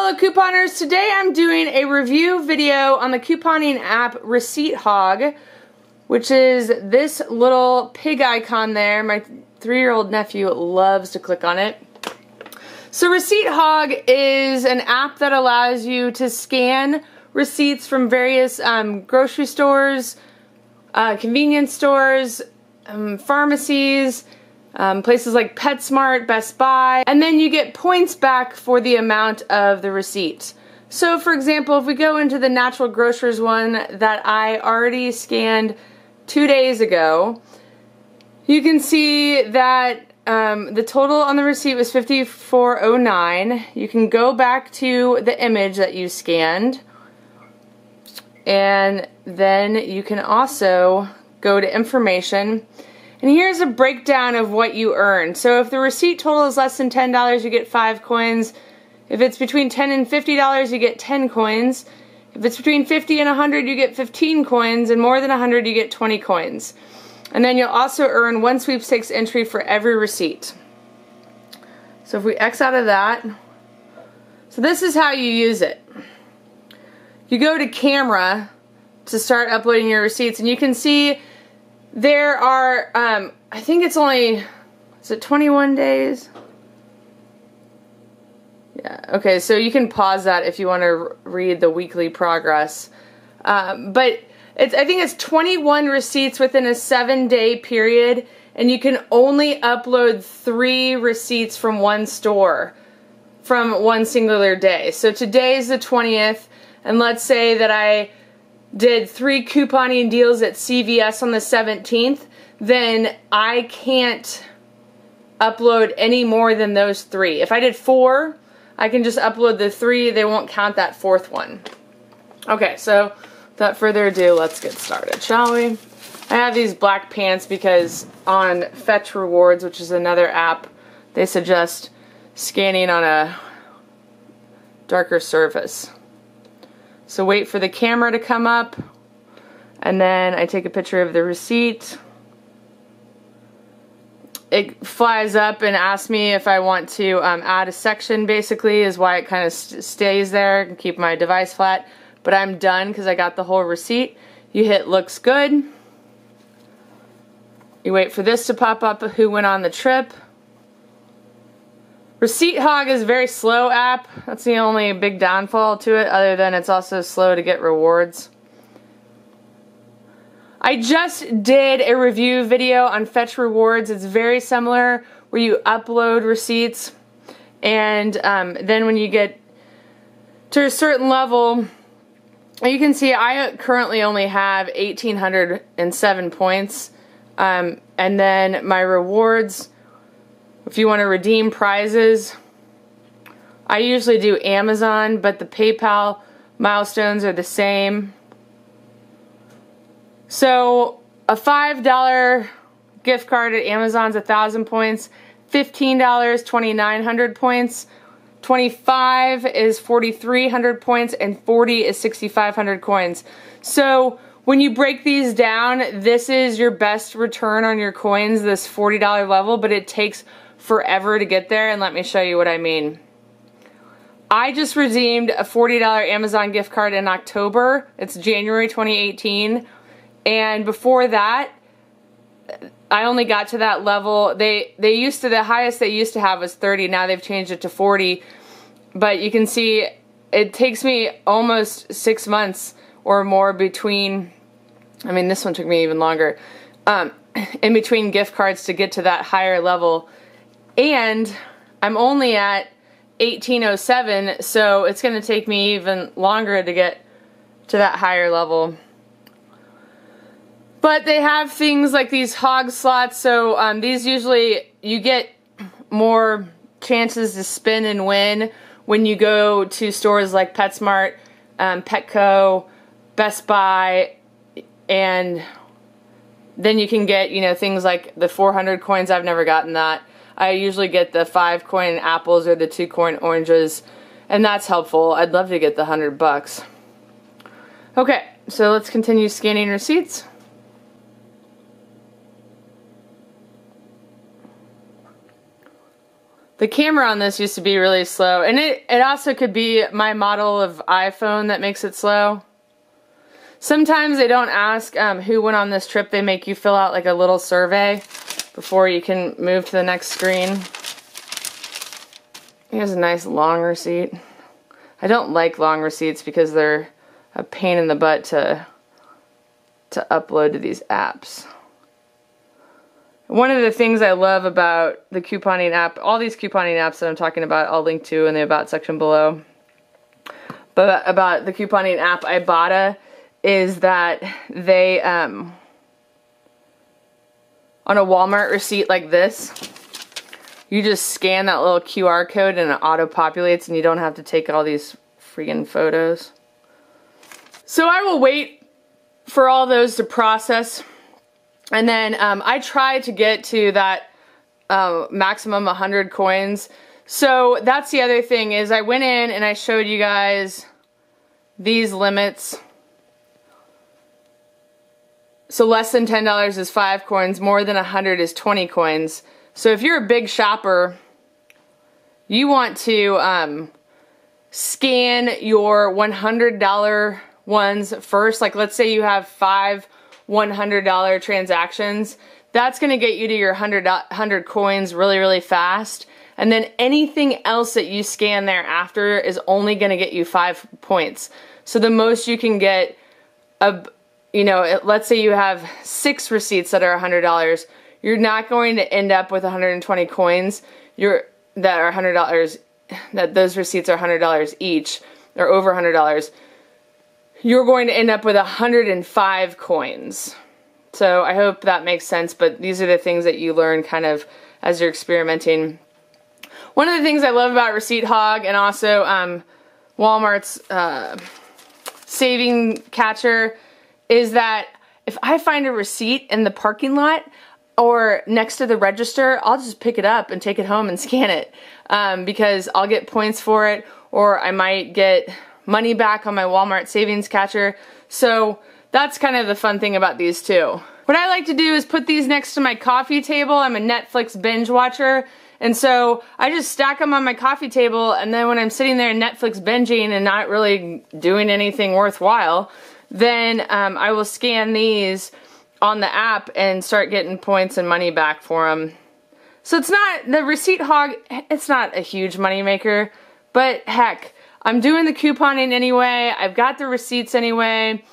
Hello couponers, today I'm doing a review video on the couponing app Receipt Hog, which is this little pig icon there. My 3-year-old nephew loves to click on it. So Receipt Hog is an app that allows you to scan receipts from various grocery stores, convenience stores, pharmacies, places like PetSmart, Best Buy, and then you get points back for the amount of the receipt. So for example, if we go into the natural grocers one that I already scanned 2 days ago, you can see that the total on the receipt was $54.09. You can go back to the image that you scanned, and then you can also go to information. And here's a breakdown of what you earn. So if the receipt total is less than $10, you get 5 coins. If it's between $10 and $50, you get 10 coins. If it's between 50 and 100, you get 15 coins, and more than 100, you get 20 coins. And then you'll also earn 1 sweepstakes entry for every receipt. So if we X out of that, so this is how you use it. You go to camera to start uploading your receipts, and you can see there are, I think it's only, is it 21 days? Yeah, okay, so you can pause that if you want to read the weekly progress. But I think it's 21 receipts within a 7-day period, and you can only upload 3 receipts from one store from one singular day. So today's the 20th, and let's say that I did 3 couponing deals at CVS on the 17th, then I can't upload any more than those 3. If I did 4, I can just upload the 3. They won't count that 4th one. Okay, so without further ado, let's get started, shall we? I have these black pants because on Fetch Rewards, which is another app, they suggest scanning on a darker surface. So wait for the camera to come up, and then I take a picture of the receipt. It flies up and asks me if I want to add a section, basically, is why it kind of stays there and keep my device flat. But I'm done because I got the whole receipt. You hit looks good. You wait for this to pop up, who went on the trip. Receipt Hog is a very slow app. That's the only big downfall to it, other than it's also slow to get rewards. I just did a review video on Fetch Rewards. It's very similar, where you upload receipts, and then when you get to a certain level, you can see I currently only have 1,807 points, and then my rewards, if you want to redeem prizes, I usually do Amazon, but the PayPal milestones are the same. So a $5 gift card at Amazon's 1,000 points, $15, 2,900 points, 25 is 4,300 points, and 40 is 6,500 coins. So when you break these down, this is your best return on your coins, this $40 level, but it takes forever to get there, and let me show you what I mean. I just redeemed a $40 Amazon gift card in October. It's January 2018, and before that, I only got to that level. The highest they used to have was 30. Now they've changed it to 40. But you can see it takes me almost 6 months or more between, I mean, this one took me even longer, in between gift cards to get to that higher level. And I'm only at 1,807, so it's going to take me even longer to get to that higher level. But they have things like these Hog Slots, so these usually, you get more chances to spin and win when you go to stores like PetSmart, Petco, Best Buy, and then you can get, you know, things like the 400 coins. I've never gotten that. I usually get the 5-coin apples or the 2-coin oranges, and that's helpful. I'd love to get the 100 bucks. Okay, so let's continue scanning receipts. The camera on this used to be really slow, and it also could be my model of iPhone that makes it slow. Sometimes they don't ask who went on this trip. They make you fill out like a little survey before you can move to the next screen. Here's a nice long receipt. I don't like long receipts because they're a pain in the butt to upload to these apps. One of the things I love about the couponing app, all these couponing apps that I'm talking about, I'll link to in the About section below. But about the couponing app Ibotta is that they, on a Walmart receipt like this, you just scan that little QR code and it auto-populates and you don't have to take all these friggin' photos. So I will wait for all those to process. And then I tried to get to that maximum 100 coins. So that's the other thing is I went in and I showed you guys these limits. So less than $10 is 5 coins, more than 100 is 20 coins. So if you're a big shopper, you want to scan your $100 ones first. Like let's say you have 5 $100 transactions. That's going to get you to your 100 coins really, really fast. And then anything else that you scan thereafter is only going to get you 5 points. So the most you can get, let's say you have 6 receipts that are $100. You're not going to end up with 120 coins that are $100, that those receipts are $100 each, or over $100. You're going to end up with 105 coins. So I hope that makes sense, but these are the things that you learn kind of as you're experimenting. One of the things I love about Receipt Hog and also Walmart's saving catcher is that if I find a receipt in the parking lot or next to the register, I'll just pick it up and take it home and scan it because I'll get points for it, or I might get money back on my Walmart savings catcher. So that's kind of the fun thing about these too. What I like to do is put these next to my coffee table. I'm a Netflix binge watcher, and so I just stack them on my coffee table, and then when I'm sitting there Netflix binging and not really doing anything worthwhile, then I will scan these on the app and start getting points and money back for them. So it's not, the Receipt Hog, it's not a huge money maker, but heck, I'm doing the couponing anyway, I've got the receipts anyway,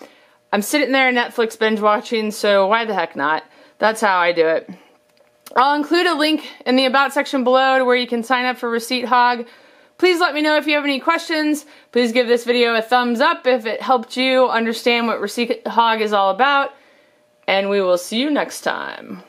I'm sitting there Netflix binge watching, so why the heck not? That's how I do it. I'll include a link in the About section below to where you can sign up for Receipt Hog. Please let me know if you have any questions. Please give this video a thumbs up if it helped you understand what Receipt Hog is all about, and we will see you next time.